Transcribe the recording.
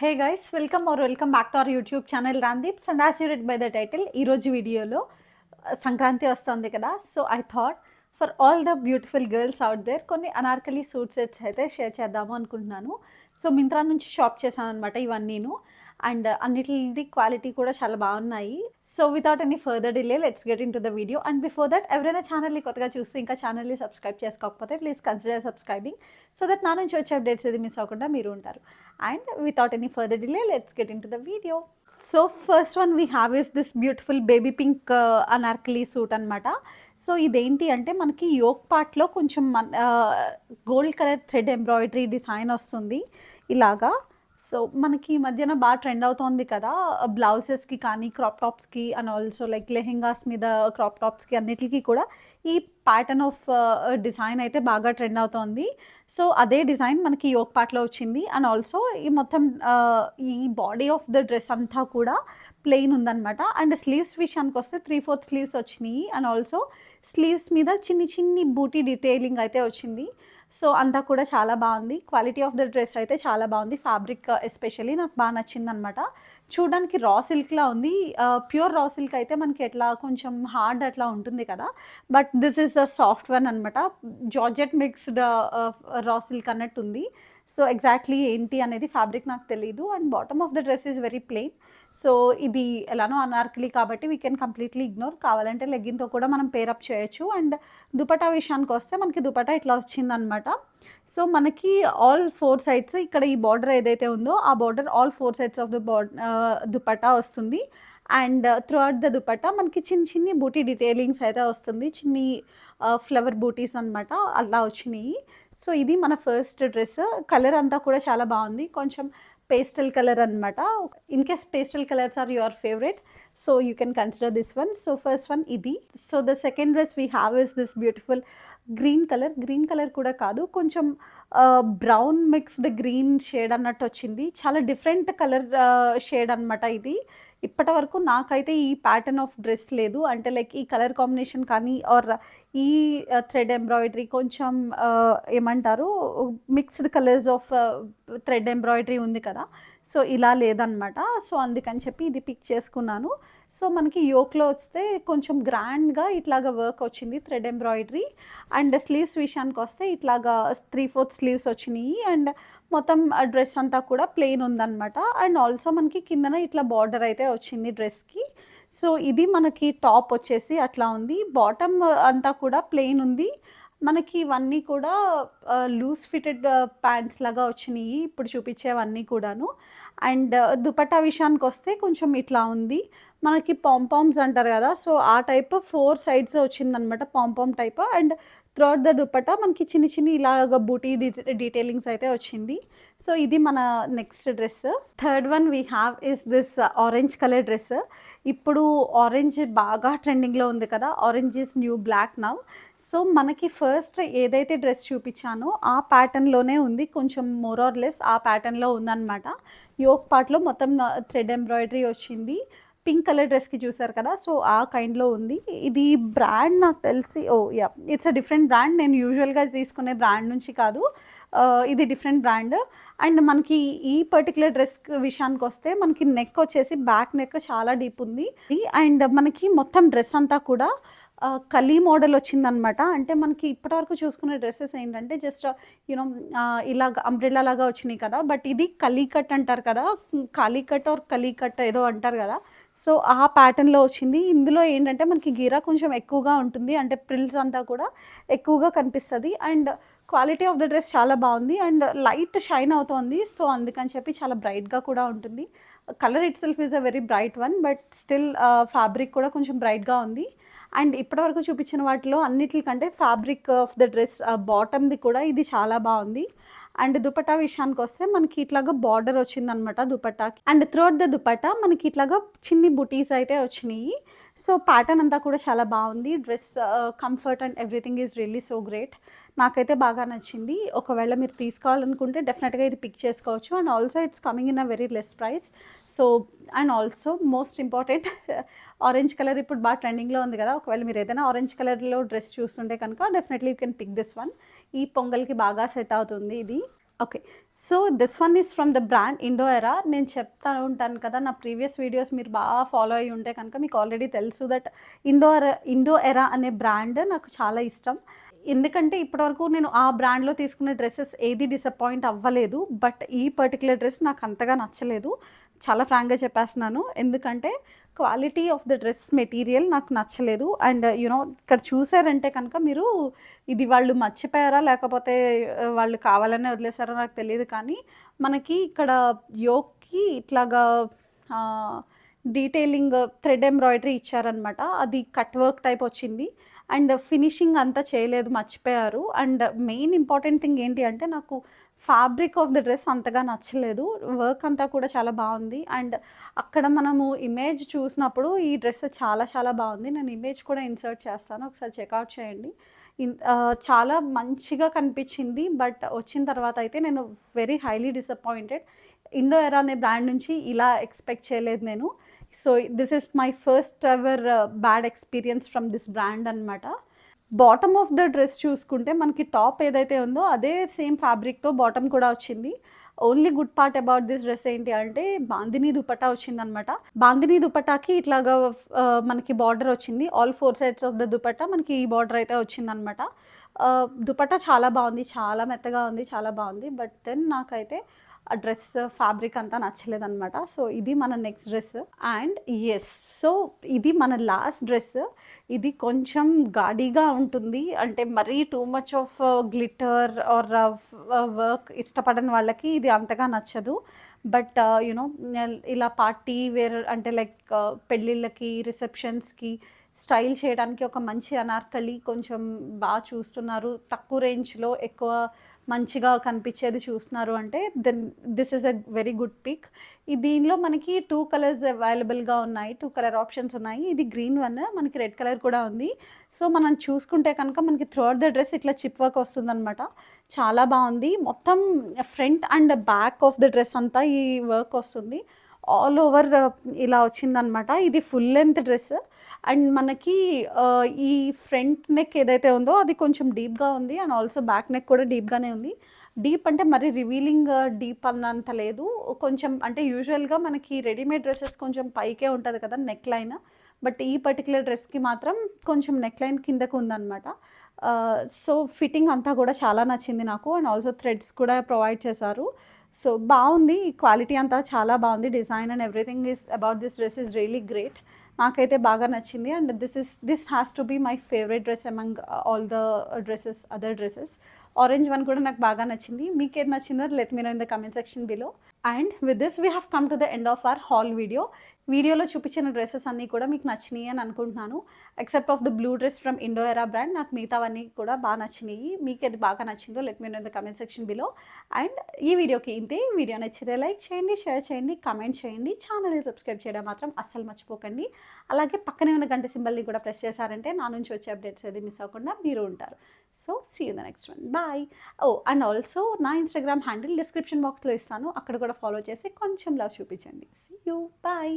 Hey guys, welcome back to our YouTube channel Ramdeeps. And as you read by the title, ఈరోజు వీడియోలో సంక్రాంతి వస్తుంది కదా. So I thought for all the beautiful girls out there కొన్ని Anarkali suit sets అయితే share చేద్దాము అనుకుంటున్నాను. So Myntra నుంచి shop చేశాను అనమాట ఇవన్నీను. అండ్ అన్నిటిది క్వాలిటీ కూడా చాలా బాగున్నాయి. So without any further delay let's get in to the video. And before that, ఎవరైనా ఛానల్ని కొత్తగా చూస్తే ఇంకా ఛానల్ని సబ్స్క్రైబ్ చేసుకోకపోతే please consider subscribing, so that నా నుంచి వచ్చే అప్డేట్స్ ఇది మిస్ అవ్వకుండా మీరు ఉంటారు. And without any further delay, let's get into the video. So first one we have is this beautiful baby pink anarkali suit anamata. So ఇదేంటి అంటే మనకి యోక్ పార్ట్లో కొంచెం gold colour thread embroidery design వస్తుంది ఇలాగా. సో మనకి ఈ మధ్యన బాగా ట్రెండ్ అవుతోంది కదా, బ్లౌజెస్కి కానీ క్రాప్ టాప్స్కి అండ్ ఆల్సో లైక్ లెహెంగాస్ మీద క్రాప్ టాప్స్కి అన్నిటికీ కూడా ఈ ప్యాటర్న్ ఆఫ్ డిజైన్ అయితే బాగా ట్రెండ్ అవుతోంది. సో అదే డిజైన్ మనకి యోక్ పార్ట్లో వచ్చింది. అండ్ ఆల్సో ఈ మొత్తం ఈ బాడీ ఆఫ్ ద డ్రెస్ అంతా కూడా ప్లెయిన్ ఉందన్నమాట. అండ్ స్లీవ్స్ విషయానికి వస్తే 3/4 స్లీవ్స్ వచ్చినాయి. అండ్ ఆల్సో స్లీవ్స్ మీద చిన్ని బూటీ డీటెయిలింగ్ అయితే వచ్చింది. సో అంతా కూడా చాలా బాగుంది. క్వాలిటీ ఆఫ్ ద డ్రెస్ అయితే చాలా బాగుంది. ఫ్యాబ్రిక్ ఎస్పెషల్లీ నాకు బాగా నచ్చింది అనమాట. చూడడానికి రా సిల్క్లా ఉంది. ప్యూర్ రా సిల్క్ అయితే మనకి ఎట్లా కొంచెం హార్డ్ అట్లా ఉంటుంది కదా, but this is a soft one అనమాట. జార్జెట్ మిక్స్డ్ రా సిల్క్ అన్నట్టు ఉంది. సో ఎగ్జాక్ట్లీ ఏంటి అనేది ఫ్యాబ్రిక్ నాకు తెలీదు. And bottom of the dress is very plain. So ఇది ఎలానో అనార్కలి కాబట్టి వీ కెన్ కంప్లీట్లీ ఇగ్నోర్. కావాలంటే లెగ్గిన్తో కూడా మనం పేరప్ చేయొచ్చు. అండ్ దుపట్టా విషయానికి వస్తే మనకి దుపట్టా ఇట్లా వచ్చిందనమాట. సో మనకి ఆల్ 4 సైడ్స్ ఇక్కడ ఈ బార్డర్ ఏదైతే ఉందో ఆ border all 4 sides of the dupatta వస్తుంది. And throughout the dupatta మనకి చిన్ని బూటీ డీటెయిలింగ్స్ అయితే వస్తుంది. చిన్ని ఫ్లవర్ బూటీస్ అనమాట అలా వచ్చినాయి. సో ఇది మన ఫస్ట్ డ్రెస్. కలర్ అంతా కూడా చాలా బాగుంది. కొంచెం పేస్టల్ కలర్ అనమాట. In case pastel colours are your favourite, so you can consider this one. So first one ఇది. So the second dress we have is this beautiful green colour కూడా కాదు, కొంచెం బ్రౌన్ మిక్స్డ్ గ్రీన్ షేడ్ అన్నట్టు వచ్చింది. చాలా different colour shade అనమాట ఇది. ఇప్పటి వరకు నాకైతే ఈ ప్యాటర్న్ ఆఫ్ డ్రెస్ లేదు. అంటే లైక్ ఈ కలర్ కాంబినేషన్ కానీ ఆర్ ఈ థ్రెడ్ ఎంబ్రాయిడరీ కొంచెం ఏమంటారు mixed colours of thread embroidery ఉంది కదా, సో ఇలా లేదనమాట. సో అందుకని చెప్పి ఇది పిక్ చేసుకున్నాను. సో మనకి యోక్లో వస్తే కొంచెం గ్రాండ్గా ఇట్లాగా వర్క్ వచ్చింది థ్రెడ్ ఎంబ్రాయిడరీ. అండ్ స్లీవ్స్ విషయానికి వస్తే ఇట్లాగా 3/4 స్లీవ్స్ వచ్చినాయి. అండ్ మొత్తం డ్రెస్ అంతా కూడా ప్లెయిన్ ఉందన్నమాట. అండ్ ఆల్సో మనకి కిందన ఇట్లా బార్డర్ అయితే వచ్చింది డ్రెస్కి. సో ఇది మనకి టాప్ వచ్చేసి అట్లా ఉంది. బాటమ్ అంతా కూడా ప్లెయిన్ ఉంది. మనకి ఇవన్నీ కూడా లూజ్ ఫిటెడ్ ప్యాంట్స్ లాగా వచ్చినాయి ఇప్పుడు చూపించేవన్నీ కూడాను. అండ్ దుపట్టా విషయానికి వస్తే కొంచెం ఇట్లా ఉంది. మనకి పాంపామ్స్ అంటారు కదా, సో ఆ టైప్ 4 సైడ్స్ వచ్చిందనమాట, pompom type. And throughout the dupatta మనకి చిన్ని ఇలాగ బూటీ డీటెయిలింగ్స్ అయితే వచ్చింది. సో ఇది మన next dress. Third one we have is this orange colour dress. ఇప్పుడు ఆరెంజ్ బాగా ట్రెండింగ్లో ఉంది కదా, orange is new black now. So మనకి ఫస్ట్ ఏదైతే డ్రెస్ చూపించానో ఆ ప్యాటర్న్లోనే ఉంది, కొంచెం మోర్ ఆర్ లెస్ ఆ ప్యాటర్న్లో ఉందన్నమాట. యోక్ పార్ట్లో మొత్తం థ్రెడ్ ఎంబ్రాయిడరీ వచ్చింది. పింక్ కలర్ డ్రెస్కి చూసారు కదా, సో ఆ కైండ్లో ఉంది. ఇది బ్రాండ్ నాకు తెలిసి ఇట్స్ అ డిఫరెంట్ బ్రాండ్. నేను యూజువల్గా తీసుకునే బ్రాండ్ నుంచి కాదు, ఇది డిఫరెంట్ బ్రాండ్. అండ్ మనకి ఈ పర్టికులర్ డ్రెస్ విషయానికి వస్తే మనకి నెక్ వచ్చేసి బ్యాక్ నెక్ చాలా డీప్ ఉంది. అండ్ మనకి మొత్తం డ్రెస్ అంతా కూడా కలీ మోడల్ వచ్చిందనమాట. అంటే మనకి ఇప్పటివరకు చూసుకునే డ్రెస్సెస్ ఏంటంటే జస్ట్ యూనో ఇలాగ అంబ్రెల్లా లాగా వచ్చినాయి కదా, బట్ ఇది కలీ కట్ అంటారు కదా, కాలీ కట్ ఆర్ కలీ కట్ ఏదో అంటారు కదా. సో ఆ ప్యాటర్న్లో వచ్చింది. ఇందులో ఏంటంటే మనకి గీరా కొంచెం ఎక్కువగా ఉంటుంది, అంటే ప్రిల్స్ అంతా కూడా ఎక్కువగా కనిపిస్తుంది. And quality of the dress చాలా బాగుంది. అండ్ లైట్ షైన్ అవుతోంది. సో అందుకని చెప్పి చాలా బ్రైట్గా కూడా ఉంటుంది. Colour it self is a very bright one, but still fabric కూడా కొంచెం బ్రైట్గా ఉంది. అండ్ ఇప్పటివరకు చూపించిన వాటిలో అన్నిటికంటే ఫ్యాబ్రిక్ ఆఫ్ ద డ్రెస్ బాటమ్ది కూడా ఇది చాలా బాగుంది. అండ్ దుపట్టా విషయానికి వస్తే మనకి ఇట్లాగా బార్డర్ వచ్చిందనమాట దుపట్టాకి. అండ్ త్రూఅవుట్ ద దుపట్టా మనకి ఇట్లాగా చిన్ని బుటీస్ అయితే వచ్చినాయి. సో ప్యాటర్న్ అంతా కూడా చాలా బాగుంది. Dress comfort and everything is really so great. నాకైతే బాగా నచ్చింది. ఒకవేళ మీరు తీసుకోవాలనుకుంటే డెఫినెట్గా ఇది పిక్ చేసుకోవచ్చు. And also it's coming in a very less price. So and also most important, orange colour ఇప్పుడు బాగా ట్రెండింగ్లో ఉంది కదా, ఒకవేళ మీరు ఏదైనా ఆరెంజ్ కలర్లో డ్రెస్ చూస్తుంటే కనుక definitely you can pick this one. ఈ పొంగల్కి బాగా సెట్ అవుతుంది ఇది. Okay. So this one is from the brand Indo Era. నేను చెప్తా ఉంటాను కదా, నా ప్రీవియస్ వీడియోస్ మీరు బాగా ఫాలో అయ్యి ఉంటే కనుక మీకు ఆల్రెడీ తెలుసు దట్ ఇండో ఎరా అనే బ్రాండ్ నాకు చాలా ఇష్టం. ఎందుకంటే ఇప్పటివరకు నేను ఆ బ్రాండ్‌లో తీసుకున్న డ్రెసెస్ ఏది డిసప్పాయింట్ అవ్వలేదు. బట్ ఈ పర్టిక్యులర్ డ్రెస్ నాకు అంతగా నచ్చలేదు. చాలా ఫ్రాంక్‌గా చెప్పేస్తున్నాను. ఎందుకంటే quality of the dress material నాకు నచ్చలేదు. అండ్ ఇక్కడ చూసారంటే కనుక మీరు, ఇది వాళ్ళు మర్చిపోయారా లేకపోతే వాళ్ళు కావాలనే వదిలేసారో నాకు తెలీదు కానీ, మనకి ఇక్కడ యోక్‌కి ఇట్లాగా డీటెయిలింగ్ థ్రెడ్ ఎంబ్రాయిడరీ ఇచ్చారనమాట. అది కట్ వర్క్ టైప్ వచ్చింది. అండ్ ఫినిషింగ్ అంతా చేయలేదు, మర్చిపోయారు. అండ్ మెయిన్ ఇంపార్టెంట్ థింగ్ ఏంటి అంటే, నాకు ఫ్యాబ్రిక్ ఆఫ్ ద డ్రెస్ అంతగా నచ్చలేదు. వర్క్ అంతా కూడా చాలా బాగుంది. అండ్ అక్కడ మనము ఇమేజ్ చూసినప్పుడు ఈ డ్రెస్ చాలా చాలా బాగుంది. నేను ఇమేజ్ కూడా ఇన్సర్ట్ చేస్తాను, ఒకసారి చెక్అవుట్ చేయండి. చాలా మంచిగా కనిపించింది. బట్ వచ్చిన తర్వాత అయితే నేను వెరీ హైలీ డిసప్పాయింటెడ్. ఇండో ఎరా అనే బ్రాండ్ నుంచి ఇలా ఎక్స్పెక్ట్ చేయలేదు నేను. So this is my first ever bad experience from this brand అనమాట. బాటమ్ ఆఫ్ ద డ్రెస్ చూసుకుంటే మనకి టాప్ ఏదైతే ఉందో అదే సేమ్ ఫ్యాబ్రిక్తో బాటమ్ కూడా వచ్చింది. Only good part about this dress ఏంటి అంటే, బాందినీ దుపట్టా వచ్చిందనమాట. బాందినీ దుపట్టాకి ఇట్లాగా మనకి బార్డర్ వచ్చింది. All 4 sides of the dupatta మనకి ఈ బార్డర్ అయితే వచ్చిందనమాట. దుపట్టా చాలా బాగుంది, చాలా మెత్తగా ఉంది, చాలా బాగుంది. బట్ దెన్ నాకైతే ఆ డ్రెస్ ఫ్యాబ్రిక్ అంతా నచ్చలేదనమాట. సో ఇది మన next dress. And yes, so ఇది మన లాస్ట్ డ్రెస్. ఇది కొంచెం గాడిగా ఉంటుంది, అంటే మరీ too much of glitter or work ఇష్టపడని వాళ్ళకి ఇది అంతగా నచ్చదు. బట్ ఇలా పార్టీ వేర్ అంటే లైక్ పెళ్ళిళ్ళకి, రిసెప్షన్స్కి స్టైల్ చేయడానికి ఒక మంచి అనార్కలి కొంచెం బాగా చూస్తున్నారు, తక్కువ రేంజ్లో ఎక్కువ మంచిగా కనిపించేది చూస్తున్నారు అంటే, then this is a very good pick. దీనిలో మనకి 2 కలర్స్ అవైలబుల్గా ఉన్నాయి, 2 కలర్ ఆప్షన్స్ ఉన్నాయి. ఇది గ్రీన్ వన్, మనకి రెడ్ కలర్ కూడా ఉంది. సో మనం చూసుకుంటే కనుక మనకి త్రూ అవుట్ ద డ్రెస్ ఇట్లా చిప్ వర్క్ వస్తుందన్నమాట. చాలా బాగుంది. మొత్తం front and back of the dress అంతా ఈ వర్క్ వస్తుంది. ఆల్ ఓవర్ ఇలా వచ్చిందనమాట. ఇది ఫుల్ లెంత్ డ్రెస్. అండ్ మనకి ఈ ఫ్రంట్ నెక్ ఏదైతే ఉందో అది కొంచెం డీప్గా ఉంది. అండ్ ఆల్సో బ్యాక్ నెక్ కూడా డీప్గానే ఉంది. డీప్ అంటే మరి రివీలింగ్ డీప్ అన్నంత లేదు, కొంచెం అంటే యూజువల్గా మనకి రెడీమేడ్ డ్రెస్సెస్ కొంచెం పైకే ఉంటుంది కదా నెక్ లైన్. బట్ ఈ పర్టికులర్ డ్రెస్కి మాత్రం కొంచెం నెక్ లైన్ కిందకు ఉందన్నమాట. సో ఫిట్టింగ్ అంతా కూడా చాలా నచ్చింది నాకు. అండ్ ఆల్సో థ్రెడ్స్ కూడా ప్రొవైడ్ చేశారు. సో బాగుంది, క్వాలిటీ అంతా చాలా బాగుంది. Design and everything is about this dress is really great. నాకైతే బాగా నచ్చింది. And this has to be my favourite dress among all the dresses, other dresses. Orange one కూడా నాకు బాగా నచ్చింది. మీకు ఏది నచ్చిందో let me know in the comment section below. And with this we have come to the end of our haul video. వీడియోలో చూపించిన dresses అన్నీ కూడా మీకు నచ్చినాయి అని అనుకుంటున్నాను. Except of the blue dress from Indo Era brand, నాకు మిగతావన్నీ కూడా బాగా నచ్చినాయి. మీకు ఏది బాగా నచ్చిందో let me know in the comment section below. And ఈ వీడియోకి ఇంతే. వీడియో నచ్చితే లైక్ చేయండి, షేర్ చేయండి, కమెంట్ చేయండి. ఛానల్ని సబ్స్క్రైబ్ చేయడం మాత్రం అస్సలు మర్చిపోకండి. అలాగే పక్కనే ఉన్న గంట సింబల్ని కూడా ప్రెస్ చేశారంటే నా నుంచి వచ్చే అప్డేట్స్ ఏది మిస్ అవ్వకుండా మీరు ఉంటారు. So see you the next one, bye. And also నా ఇన్స్టాగ్రామ్ హ్యాండిల్ డిస్క్రిప్షన్ బాక్స్లో ఇస్తాను, అక్కడ కూడా ఫాలో చేసి కొంచెం లవ్ చూపించండి. See you, bye.